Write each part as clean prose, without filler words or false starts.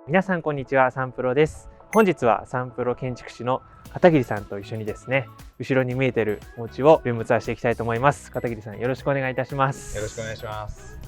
皆さんこんにちは、サンプロです。本日はサンプロ建築士の片桐さんと一緒にですね、後ろに見えているお家をルームツアーしていきたいと思います。片桐さん、よろしくお願いいたします。よろしくお願いします。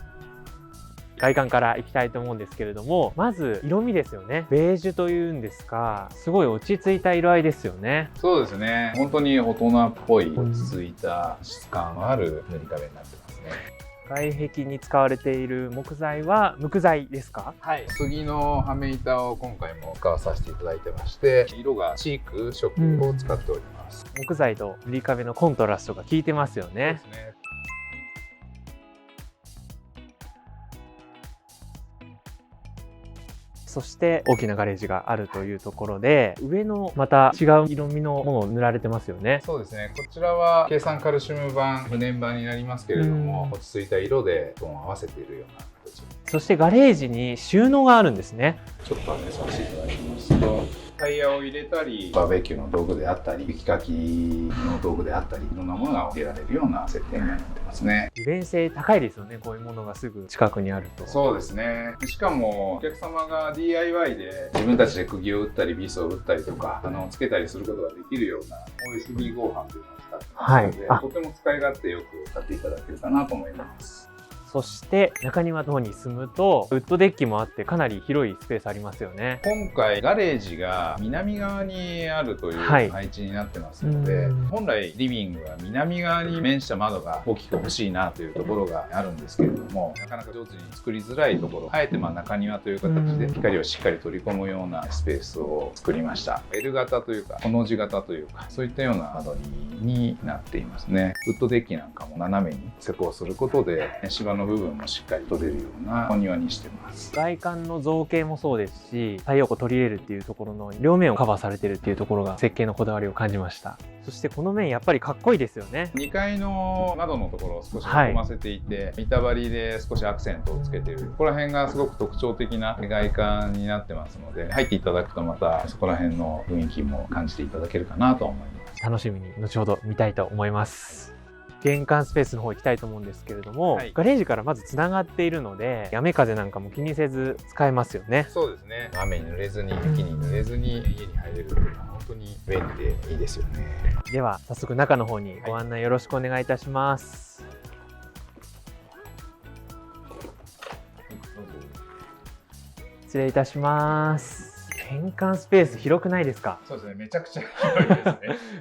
外観からいきたいと思うんですけれども、まず色味ですよね。ベージュというんですか、すごい落ち着いた色合いですよね。そうですね。本当に大人っぽい落ち着いた質感のある塗り壁になってますね。外壁に使われている木材は無垢材ですか？はい。杉のはめ板を今回も使わさせていただいてまして、色がチーク色を使っております。木材と塗り壁のコントラストが効いてますよね。そうですね。そして大きなガレージがあるというところで、上のまた違う色味のものを塗られてますよね。そうですね。こちらは計算カルシウム板、不燃板になりますけれども、落ち着いた色でトーンを合わせているような形。そしてガレージに収納があるんですね。ちょっと開けさせていただきますと、タイヤを入れたり、バーベキューの道具であったり、雪かきの道具であったり、いろんなものが入れられるような設定になってますね。利便性高いですよね、こういうものがすぐ近くにあると。そうですね。しかもお客様が DIY で自分たちで釘を打ったりビスを打ったりとかつけたりすることができるような OSB 合板というのを使ってますので、とても使い勝手よく使っていただけるかなと思います。そして中庭の方に進むとウッドデッキもあってかなり広いスペースありますよね。今回ガレージが南側にあるという配置になってますので、本来リビングは南側に面した窓が大きく欲しいなというところがあるんですけれども、なかなか上手に作りづらいところ、あえて中庭という形で光をしっかり取り込むようなスペースを作りました。L 型というか、この字型というか、そういったような間取りになっていますね。ウッドデッキなんかも斜めに施工することで芝の部分もしっかり取れるようなお庭にしてます。外観の造形もそうですし、太陽光取り入れるっていうところの両面をカバーされてるっていうところが設計のこだわりを感じました。そしてこの面やっぱりかっこいいですよね。2階の窓のところを少し凹ませていて、板張りで少しアクセントをつけている、ここら辺がすごく特徴的な外観になってますので、入っていただくとまたそこら辺の雰囲気も感じていただけるかなと思います。楽しみに後ほど見たいと思います。玄関スペースの方行きたいと思うんですけれども、ガレージからまずつながっているので雨風なんかも気にせず使えますよね。そうですね。雨に濡れずに雪に濡れずに家に入れるというのは本当に便利でいいですよね。では早速中の方にご案内よろしくお願いいたします。失礼いたします。玄関スペース広くないですか？そうですね。めちゃくちゃ広いですね。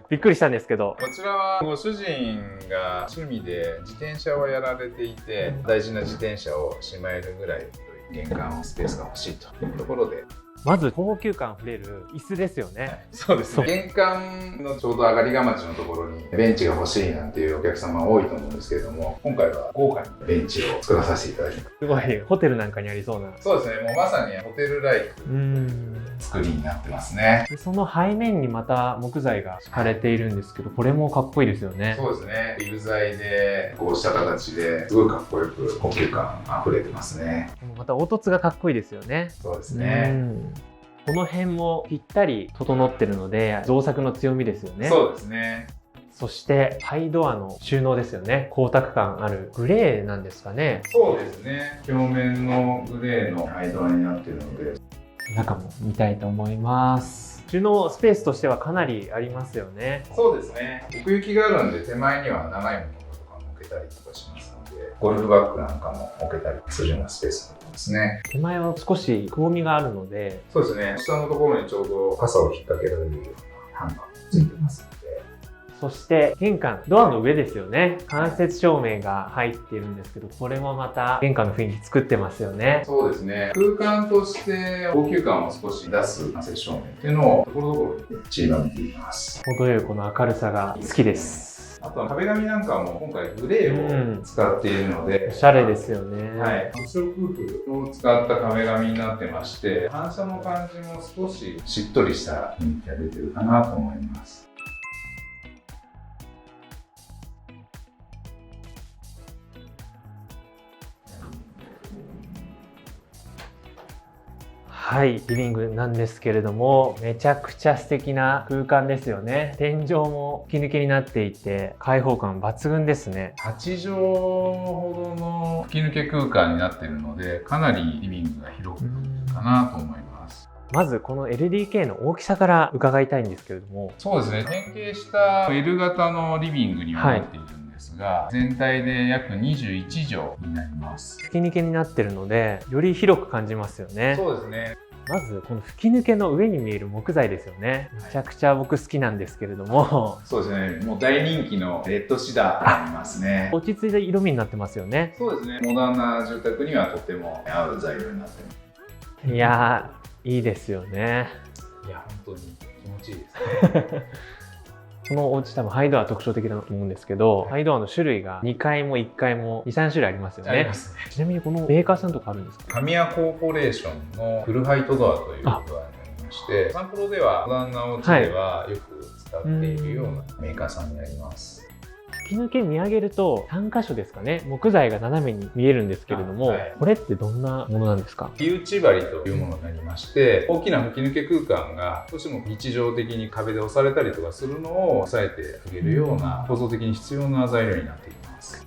びっくりしたんですけど。こちらはご主人が趣味で自転車をやられていて、大事な自転車をしまえるぐらい玄関スペースが欲しいというところで。まず高級感あふれる椅子ですよね。はい、そうですね。玄関のちょうど上がりがまちのところにベンチが欲しいなんていうお客様多いと思うんですけれども、今回は豪華にベンチを作らさせていただきます。すごいホテルなんかにありそうな。そうですね。もうまさにホテルライク作りになってますね。でその背面にまた木材が敷かれているんですけど、これもかっこいいですよね。そうですね。リブ材でこうした形ですごいかっこよく高級感あふれてますね。また凹凸がかっこいいですよね。そうですね。この辺もぴったり整ってるので造作の強みですよね。そうですね。そしてハイドアの収納ですよね。光沢感あるグレーなんですかね。そうですね。表面のグレーのハイドアになっているので、中も見たいと思います。収納スペースとしてはかなりありますよね。そうですね。奥行きがあるんで手前には長いものとかも置けたりとかしますので、ゴルフバッグなんかも置けたりするようなスペースになってますね。手前は少しくぼみがあるので、そうですね。下のところにちょうど傘を引っ掛けられるようなハンガーもついてますので。そして玄関、ドアの上ですよね。間接照明が入っているんですけど、これもまた玄関の雰囲気作ってますよね。そうですね。空間として高級感を少し出す間接照明っていうのをところどころに散りばめています。程よいこの明るさが好きです。あとは壁紙なんかも今回グレーを使っているので、おしゃれですよね。はい。発色風を使った壁紙になってまして、反射の感じも少ししっとりした雰囲気が出てるかなと思います。はい、リビングなんですけれども、めちゃくちゃ素敵な空間ですよね。天井も吹き抜けになっていて、開放感抜群ですね。8畳ほどの吹き抜け空間になっているので、かなりリビングが広くかなと思います。まずこの LDK の大きさから伺いたいんですけれども。そうですね、変形した L 型のリビングにはなっているんですが、全体で約21畳になります。吹き抜けになってるのでより広く感じますよね。そうですね。まずこの吹き抜けの上に見える木材ですよね。めちゃくちゃ僕好きなんですけれども。そうですね、もう大人気のレッドシダーになりますね。落ち着いた色味になってますよね。そうですね、モダンな住宅にはとても合う材料になってます。いやー、いいですよね。いや、本当に気持ちいいですね。このお家多分ハイドア特徴的だと思うんですけど、ハイドアの種類が2階も1階も2、3種類ありますよね。ありますね。ちなみにこのメーカーさんとかあるんですか？神谷コーポレーションのフルハイトドアというドアになりまして、サンプロではモダンなお家ではよく使っているようなメーカーさんになります。吹き抜け見上げると3箇所ですかね、木材が斜めに見えるんですけれども、これってどんなものなんですか？木打ち張りというものになりまして、大きな吹き抜け空間がどうしても日常的に壁で押されたりとかするのを抑えてあげるような構造的に必要な材料になっています。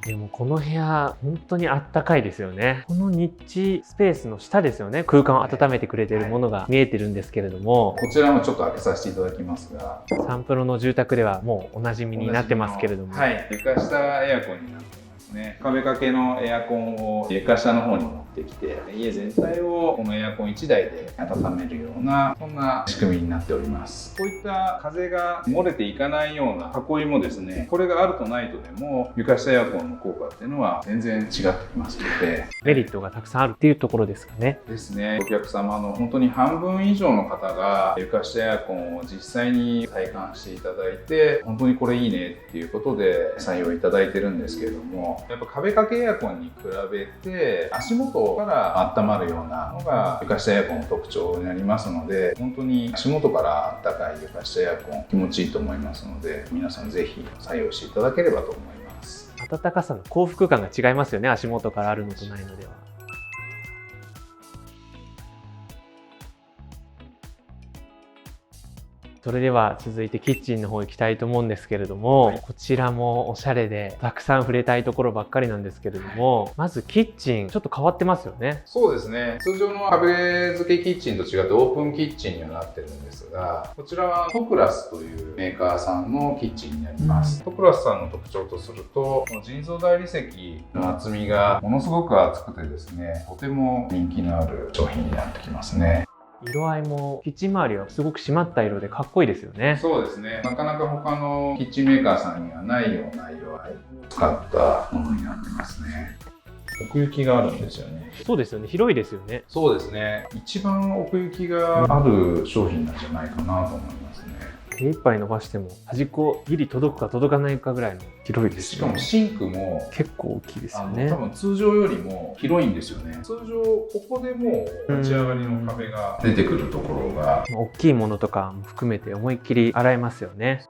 でもこの部屋本当にあったかいですよね。このニッチスペースの下ですよね、空間を温めてくれているものが見えてるんですけれども、こちらもちょっと開けさせていただきますが、サンプロの住宅ではもうおなじみになってますけれども、はい、床下エアコンになっていますね。壁掛けのエアコンを床下の方に持ってきて、家全体をこのエアコン1台で温めるような、そんな仕組みになっております。こういった風が漏れていかないような囲いもですね、これがあるとないとでも床下エアコンの効果っていうのは全然違ってきますので、メリットがたくさんあるっていうところですかね。ですね。お客様の本当に半分以上の方が床下エアコンを実際に体感していただいて、本当にこれいいねっていうことで採用いただいてるんですけれども、やっぱ壁掛けエアコンに比べて足元から温まるようなのが床下エアコンの特徴になりますので、本当に足元から暖かい床下エアコン気持ちいいと思いますので、皆さんぜひ採用していただければと思います。暖かさの幸福感が違いますよね、足元からあるのとないのでは。それでは続いてキッチンの方行きたいと思うんですけれども、こちらもおしゃれでたくさん触れたいところばっかりなんですけれども、まずキッチンちょっと変わってますよね。そうですね、通常の壁付けキッチンと違ってオープンキッチンにはなってるんですが、こちらはトクラスというメーカーさんのキッチンになります。トクラスさんの特徴とすると、この人造大理石の厚みがものすごく厚くてですね、とても人気のある商品になってきますね。色合いもキッチン周りはすごく締まった色でかっこいいですよね。そうですね、なかなか他のキッチンメーカーさんにはないような色合いを使ったものになってますね。奥行きがあるんですよね。そうですよね、広いですよね。そうですね、一番奥行きがある商品なんじゃないかなと思いますね。手一杯伸ばしても端っこギリ届くか届かないかぐらいの広いですしよね。かもシンクも結構大きいですよね。多分通常よりも広いんですよね。通常ここでもう立ち上がりの壁が出てくるところが、大きいものとかも含めて思いっきり洗えますよね。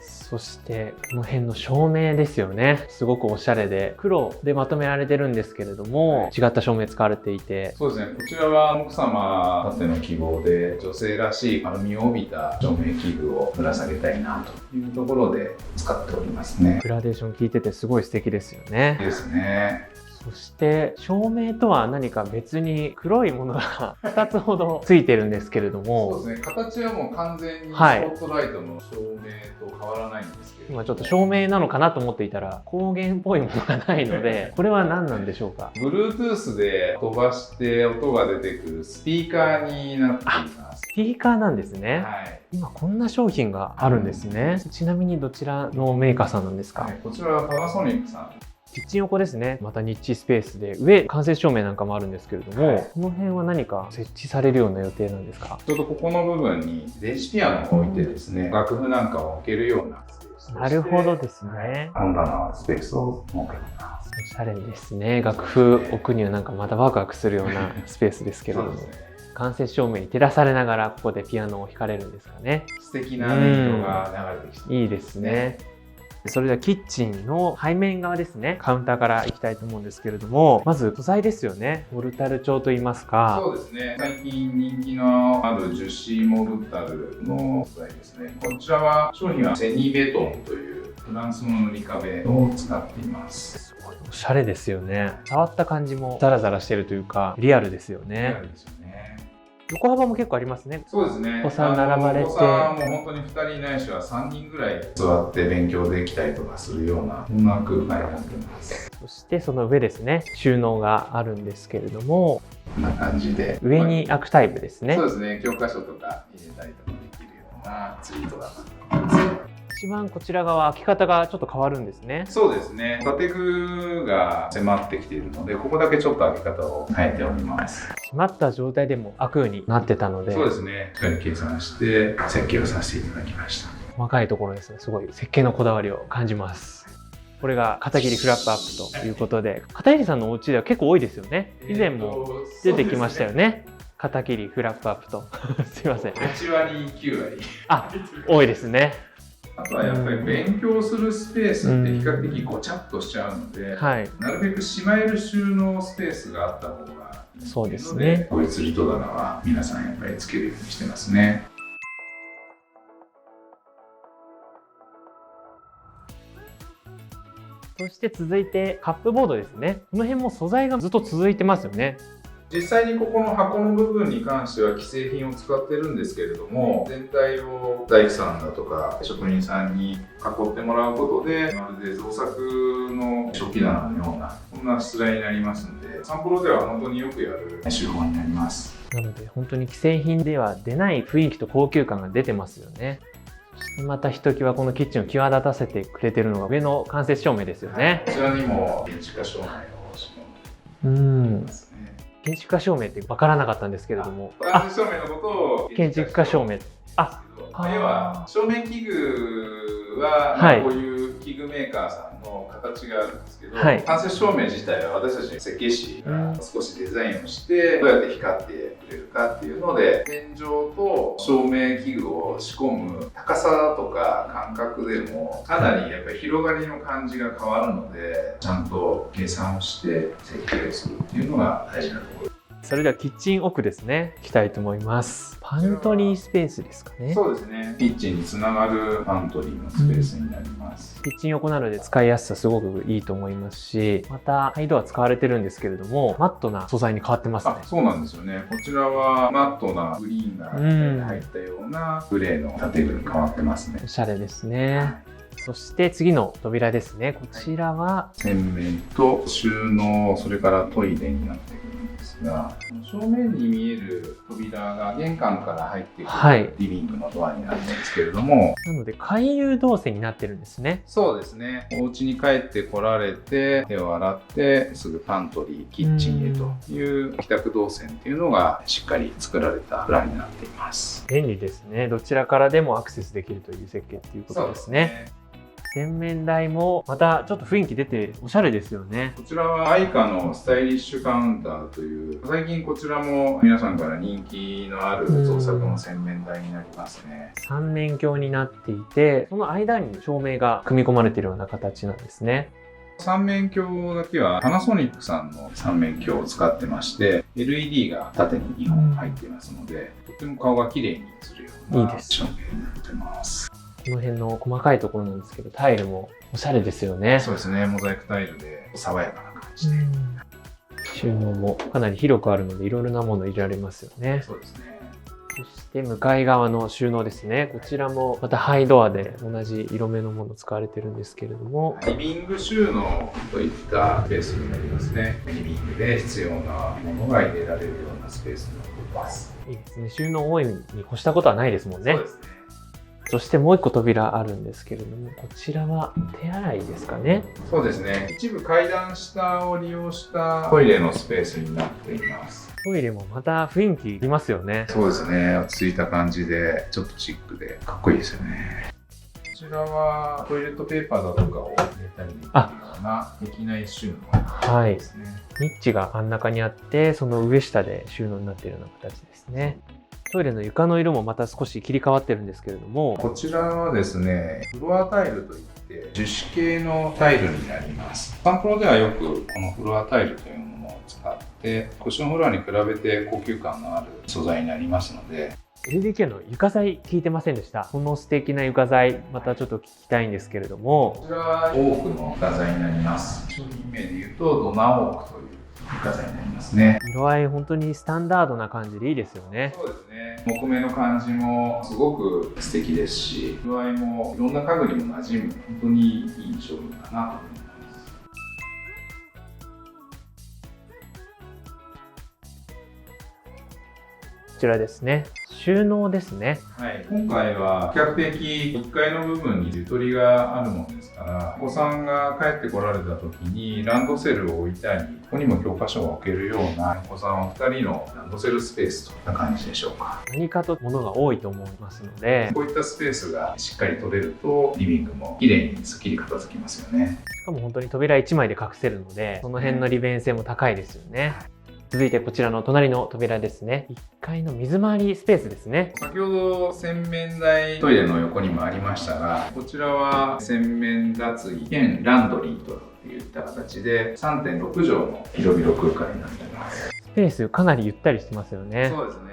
そしてこの辺の照明ですよね。すごくおしゃれで黒でまとめられてるんですけれども、違った照明使われていて、そうですね、こちらは奥様たっての希望で女性らしい丸みを帯びた照明器具をぶら下げたいなというところで使っておりますね。グラデーション効いててすごい素敵ですよね。ですね。そして照明とは何か別に黒いものが2つほどついてるんですけれども、そうですね、形はもう完全にスポットライトの照明と変わらないんですけど、今ちょっと照明なのかなと思っていたら光源っぽいものがないので、これは何なんでしょうか。 Bluetooth で飛ばして音が出てくるスピーカーになっています。スピーカーなんですね。はい、今こんな商品があるんですね。ちなみにどちらのメーカーさんなんですか？はい、こちらはパナソニックさん。キッチン横ですね。またニッチスペースで上間接照明なんかもあるんですけれども、はい、この辺は何か設置されるような予定なんですか？ちょうどここの部分に電子ピアノを置いてですね、楽譜なんかを置けるようなスペースとして、なるほどですね。本棚スペースを設けています。おしゃれですね。楽譜置くにはなんかまたワクワクするようなスペースですけれども、間接照明に照らされながらここでピアノを弾かれるんですかね。素敵な音色が流れてきて、いいですね。それではキッチンの背面側ですね、カウンターから行きたいと思うんですけれども、まず素材ですよね。モルタル調といいますか。そうですね。最近人気のある樹脂モルタルの素材ですね。こちらは商品はセニベトンというフランスの塗り壁を使っています。すごいおしゃれですよね。触った感じもザラザラしてるというか、リアルですよリね。アルですよね。横幅も結構ありますね。そうですね。お子さん並ばれて、お子さんも本当に2人ないしは3人ぐらい座って勉強できたりとかするような、そんな空間になっています。そしてその上ですね、収納があるんですけれども、こんな感じで。上に開くタイプですね。そうですね。教科書とか入れたりとかできるようなツイートだなと思います。一番こちら側開き方がちょっと変わるんですね。そうですね。建具が迫ってきているので、ここだけちょっと開け方を変えております。閉まった状態でも開くようになってたので、そうですね。しっかり計算して設計をさせていただきました。細かいところですね、すごい設計のこだわりを感じます。これが片桐フラップアップということで、片桐さんのお家では結構多いですよね。以前も出てきましたよね。片桐フラップアップと。すいません。8割、9割。あ、多いですね。あとはやっぱり勉強するスペースって比較的ごちゃっとしちゃうので、はい、なるべくしまえる収納スペースがあった方がいいそうですね。こういう吊り戸棚は皆さんやっぱりつけるようにしてますね。そして続いてカップボードですね。この辺も素材がずっと続いてますよね。実際にここの箱の部分に関しては既製品を使ってるんですけれども、全体を大工さんだとか職人さんに囲ってもらうことで、まるで造作の食器棚のようなこんなしつらいになりますので、サンプロでは本当によくやる手法になります。なので本当に既製品では出ない雰囲気と高級感が出てますよね。またひときわこのキッチンを際立たせてくれてるのが上の間接照明ですよね。こちらにも建築家照明を仕込んでますね。建築家照明って分からなかったんですけれども、間接照明のことを建築家照明、要は照明器具は、はい、こういう器具メーカーさんの形があるんですけど、はい、間接照明自体は私たち設計士が少しデザインをしてどうやって光ってくれるかっていうので、天井と照明器具を仕込む高さとか感覚でもかなりやっぱり広がりの感じが変わるので、ちゃんと計算をして設計をするっていうのが大事なところ。それではキッチン奥ですね、行きたいと思います。パントリースペースですかね。そうですね。キッチンにつながるパントリーのスペースになります。キッチン横なので使いやすさすごくいいと思いますし、またハイドア使われてるんですけれども、マットな素材に変わってますね。そうなんですよね。こちらはマットなグリーンが入ったようなグレーの建具に変わってますね。おしゃれですね。そして次の扉ですね。こちらは洗面と収納、それからトイレになってくるんですが、正面に見える扉が玄関から入ってくるリビングのドアになるんですけれども、なので回遊動線になってるんですね。そうですね。お家に帰って来られて手を洗ってすぐパントリー、キッチンへという帰宅動線っていうのがしっかり作られたプランになっています。便利ですね。どちらからでもアクセスできるという設計っていうことですね。洗面台もまたちょっと雰囲気出ておしゃれですよね。こちらはアイカのスタイリッシュカウンターという、最近こちらも皆さんから人気のある造作の洗面台になりますね。三面鏡になっていて、その間に照明が組み込まれているような形なんですね。三面鏡だけはパナソニックさんの三面鏡を使ってまして、LED が縦に2本入っていますので、とても顔が綺麗に映るような照明になってます。この辺の細かいところなんですけど、タイルもおしゃれですよね。そうですね。モザイクタイルで爽やかな感じで。収納もかなり広くあるので、いろいろなもの入れられますよね。そうですね。そして向かい側の収納ですね。こちらもまたハイドアで同じ色目のもの使われてるんですけれども、リビング収納といったスペースになりますね。リビングで必要なものが入れられるようなスペースになっています。いいですね。収納多いに越したことはないですもんね。そうですね。そしてもう一個扉あるんですけれども、こちらは手洗いですかね。そうですね。一部階段下を利用したトイレのスペースになっています。トイレもまた雰囲気ありますよね。そうですね。落ち着いた感じで、ちょっとシックでかっこいいですよね。こちらはトイレットペーパーだとかを入れたりできるような壁内収納ですね。ニッチが真ん中にあって、その上下で収納になっているような形ですね。トイレの床の色もまた少し切り替わってるんですけれども、こちらはですね、フロアタイルといって樹脂系のタイルになります。サンプロではよくこのフロアタイルというものを使ってクッションフロアに比べて高級感のある素材になりますので。 LDK の床材聞いてませんでした。この素敵な床材またちょっと聞きたいんですけれども、こちらはオークの床材になります。商品名で言うとドナオークという床材になりますね。色合い本当にスタンダードな感じでいいですよね。そうですね。木目の感じもすごく素敵ですし、色合いもいろんな家具にも馴染む本当にいい商品かなと思います。こちらですね。収納ですね。はい、今回は比較的1階の部分にゆとりがあるものですから、お子さんが帰ってこられた時にランドセルを置いたり、ここにも教科書を置けるようなお子さん2人のランドセルスペースといった感じでしょうか。何かと物が多いと思いますので、こういったスペースがしっかり取れるとリビングも綺麗にすっきり片付きますよね。しかも本当に扉1枚で隠せるので、その辺の利便性も高いですよね。続いてこちらの隣の扉ですね。1階の水回りスペースですね。先ほど洗面台トイレの横にもありましたが、こちらは洗面脱衣兼ランドリーといった形で 3.6 畳の広々空間になっています。スペースかなりゆったりしてますよね。そうですね。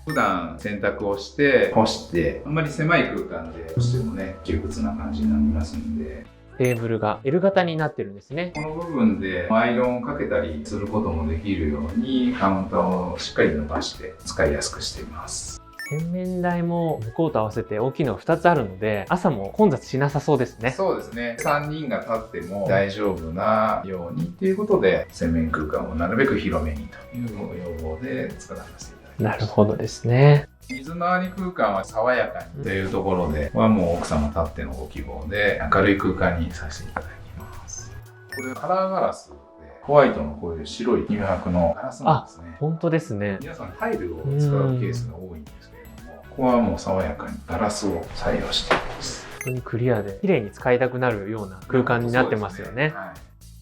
普段洗濯をして干して、あんまり狭い空間で干してもね、窮屈な感じになりますので。テーブルが L 型になってるんですね。この部分でアイロンをかけたりすることもできるようにカウンターをしっかり伸ばして使いやすくしています。洗面台も向こうと合わせて大きいのが2つあるので、朝も混雑しなさそうですね。そうですね。3人が立っても大丈夫なようにっていうことで、洗面空間をなるべく広めにという要望で作らせていただきました。なるほどですね。水回り空間は爽やかにというところで、これはもう奥様たってのご希望で明るい空間にさせていただきます。これカラーガラスでホワイトのこういう白い乳白のガラスなんですね。本当ですね。皆さんタイルを使うケースが多いんですけれども、ここはもう爽やかにガラスを採用しています。本当にクリアで綺麗に使いたくなるような空間になってますよね。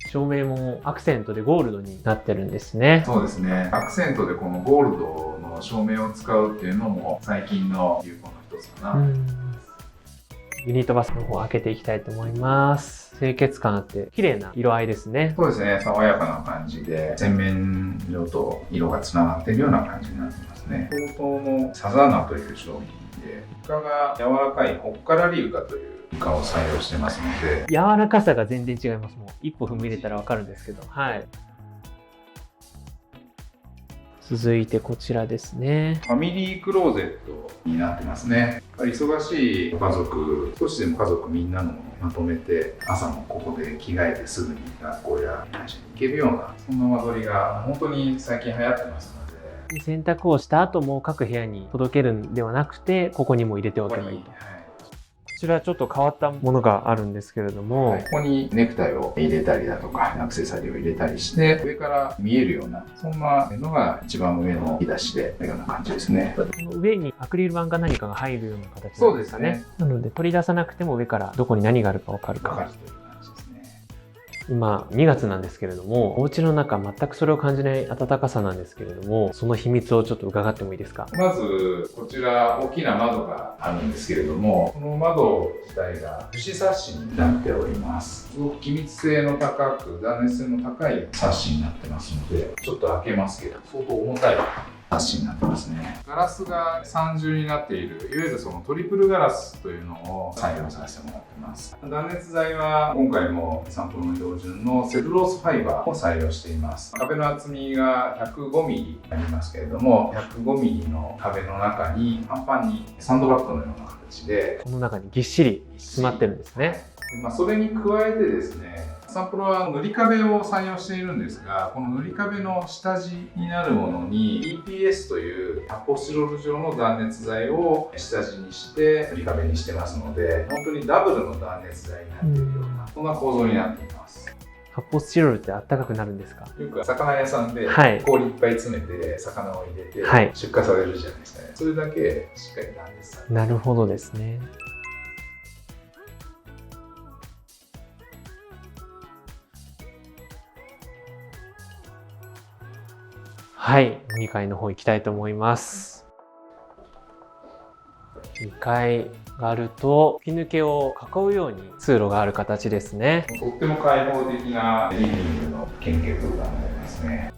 照明もアクセントでゴールドになってるんですね。そうですね。アクセントでこのゴールドの照明を使うっていうのも最近の流行の一つかな。ユニットバスの方を開けていきたいと思います。清潔感あって綺麗な色合いですね。そうですね。爽やかな感じで洗面所と色がつながっているような感じになってますね。TOTOのサザナという商品で、床が柔らかいホッカラリ床という床を採用してますので、柔らかさが全然違います。もう一歩踏み入れたらわかるんですけど、はい。続いてこちらですね。ファミリークローゼットになってますね。忙しいご家族、少しでも家族みんなのものをまとめて、朝もここで着替えてすぐに学校や会社に行けるような、そんな間取りが本当に最近流行ってますので。洗濯をした後も各部屋に届けるんではなくて、ここにも入れておけばいいと。こちらちょっと変わったものがあるんですけれども、ここにネクタイを入れたりだとかアクセサリーを入れたりして上から見えるような、そんなのが一番上の引き出しでのような感じですね。この上にアクリル板か何かが入るような形なんですかね。そうですね。なので取り出さなくても上からどこに何があるか分かるか。今2月なんですけれども、お家の中全くそれを感じない暖かさなんですけれども、その秘密をちょっと伺ってもいいですか。まずこちら大きな窓があるんですけれども、この窓自体が樹脂サッシになっております。すごく気密性の高く断熱性の高いサッシになってますので、ちょっと開けますけど相当重たいサッシになってますね。ガラスが三重になっている、いわゆるそのトリプルガラスというのを採用させてもらってます。断熱材は今回もサンプルの標準のセルロースファイバーを採用しています。壁の厚みが 105mm ありますけれども、105mm の壁の中にパンパンにサンドバッグのような形で、この中にぎっしり詰まってるんですね。それに加えてですね、サンプルは塗り壁を採用しているんですが、この塗り壁の下地になるものに EPS という発泡スチロール状の断熱材を下地にして塗り壁にしてますので、本当にダブルの断熱材になっているような、そんな構造になっています。発泡スチロールってあったかくなるんですか。よく魚屋さんで氷いっぱい詰めて魚を入れて出荷されるじゃないですかね。それだけしっかり断熱されて。なるほどですね。はい、2階の方行きたいと思います。2階があると吹き抜けを囲うように通路がある形ですね。とっても開放的なリビングの献血空間になりますね。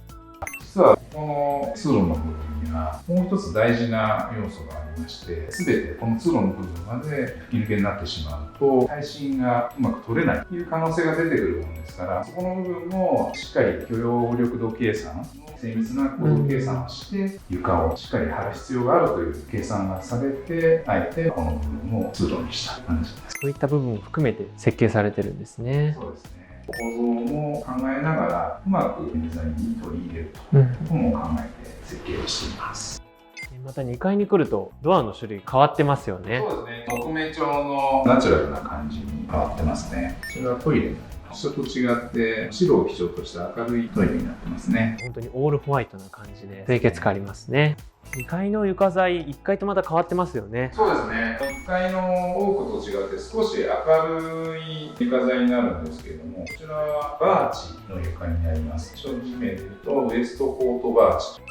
実はこの通路の部分にはもう一つ大事な要素がありまして、全てこの通路の部分まで吹き抜けになってしまうと耐震がうまく取れないという可能性が出てくるものですから、そこの部分もしっかり許容力度計算の精密な構造計算をして床をしっかり張る必要があるという計算がされて、あえてこの部分を通路にした感じです。そういった部分を含めて設計されてるんですね。そうですね。構造も考えながらうまくデザインに取り入れるということも考えて設計をしています。また2階に来るとドアの種類変わってますよね。そうですね。木目調のナチュラルな感じに変わってますね。こちらはトイレになります。人と違って白を基調とした明るいトイレになってますね。本当にオールホワイトな感じで清潔感ありますね。2階の床材、1階とまた変わってますよね。そうですね。1階の多くと違って少し明るい床材になるんですけれども、こちらはバーチの床になります。商品名で言うとウエストコートバーチ。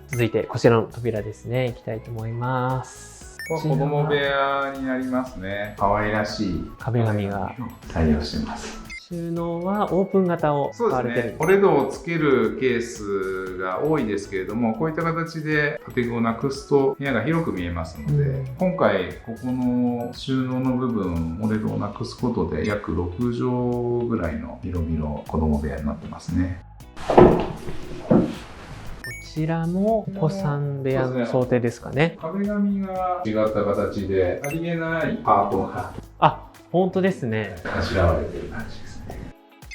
続いてこちらの扉ですね、行きたいと思います。子供部屋になりますね。可愛らしい壁紙が採用してます。収納はオープン型を使われてるんです。コレドをつけるケースが多いですけれども、こういった形で建具をなくすと部屋が広く見えますので、今回ここの収納の部分コレドをなくすことで約6畳ぐらいの広々子供部屋になってますね。こちらもお子さん部屋の想定ですかね。壁紙が違った形でさりげないパートが本当ですね。あしらわれている感じですね。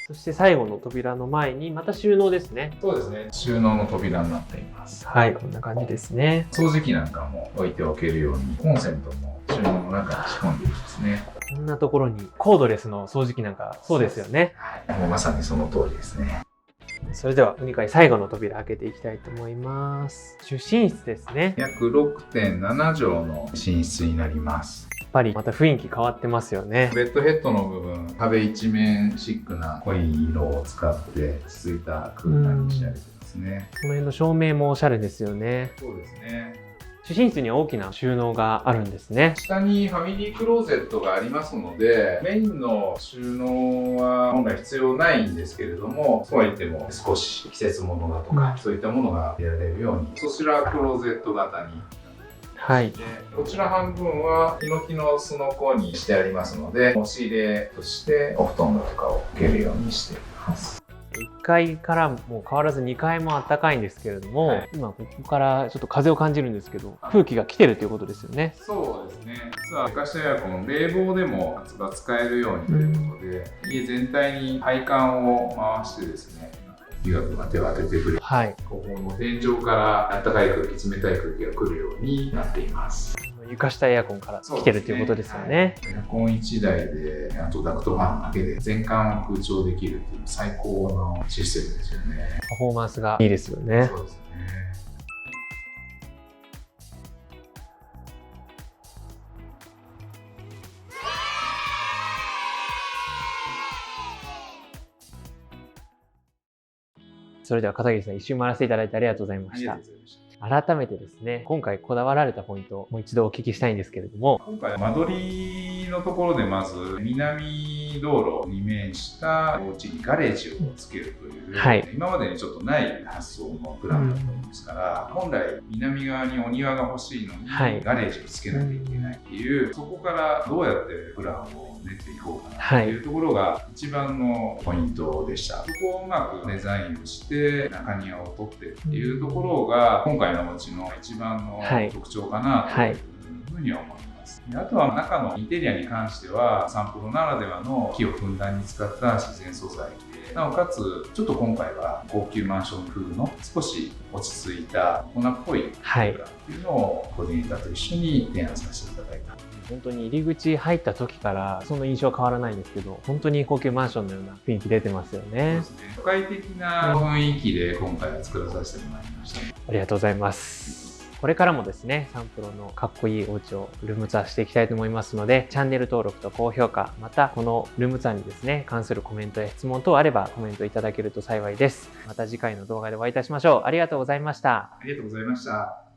そして最後の扉の前にまた収納ですね。そうですね。収納の扉になっています。はい、こんな感じですね。掃除機なんかも置いておけるようにコンセントも収納の中に仕込んでいますね。こんなところにコードレスの掃除機なんかそうですよね。はい、もうまさにその通りですね。それでは2階最後の扉開けていきたいと思います。主寝室ですね。約 6.7 畳の寝室になります。やっぱりまた雰囲気変わってますよね。ベッドヘッドの部分、壁一面シックな濃い色を使って落ち着いた空間に仕上げてますね。この辺の照明もおしゃれですよね。そうですね。主寝室には大きな収納があるんですね。下にファミリークローゼットがありますので、メインの収納は本来必要ないんですけれども、そうは言っても少し季節物だとか、そういったものが入れられるように、そちらクローゼット型に。はい。こちら半分はヒノキのすのこにしてありますので、押し入れとしてお布団だとかを置けるようにしています。1階からもう変わらず2階も暖かいんですけれども、今ここからちょっと風を感じるんですけど、空気が来てるということですよね。そうですね。実は床下エアコン冷房でも夏場使えるようにということで、家全体に配管を回してですね、医学が手を当ててくれる。はい。ここの天井から暖かい空気、冷たい空気が来るようになっています。床下エアコンから来てるということですよね。エアコン1台で、あとダクトファンだけで全館空調できるっていう最高のシステムですよね。パフォーマンスがいいですよね。そうですね。それでは片桐さん、一周回らせていただいてありがとうございました。改めてですね、今回こだわられたポイントをもう一度お聞きしたいんですけれども、今回間取りのところでまず南道路に面したお家にガレージをつけるという、はい、今までにちょっとない発想のプランだったもんですから、本来南側にお庭が欲しいのに、はい、ガレージをつけなきゃいけないっていう、そこからどうやってプランを練っていこうかなっていうところが一番のポイントでした。そこをうまくデザインをして中庭を取ってっていうところが今回のお家の一番の特徴かなというふうには思います。あとは中のインテリアに関してはサンプルならではの木をふんだんに使った自然素材で、なおかつちょっと今回は高級マンション風の少し落ち着いた大人っぽい空間っていうのをコーディネーターと一緒に提案させていただいた。本当に入り口入った時からその印象は変わらないんですけど、本当に高級マンションのような雰囲気出てますよね。そうですね。都会的な雰囲気で今回は作らさせてもらいました。ありがとうございます。これからもですね、サンプロのかっこいいお家をルームツアーしていきたいと思いますので、チャンネル登録と高評価、またこのルームツアーにですね、関するコメントや質問等あればコメントいただけると幸いです。また次回の動画でお会いいたしましょう。ありがとうございました。ありがとうございました。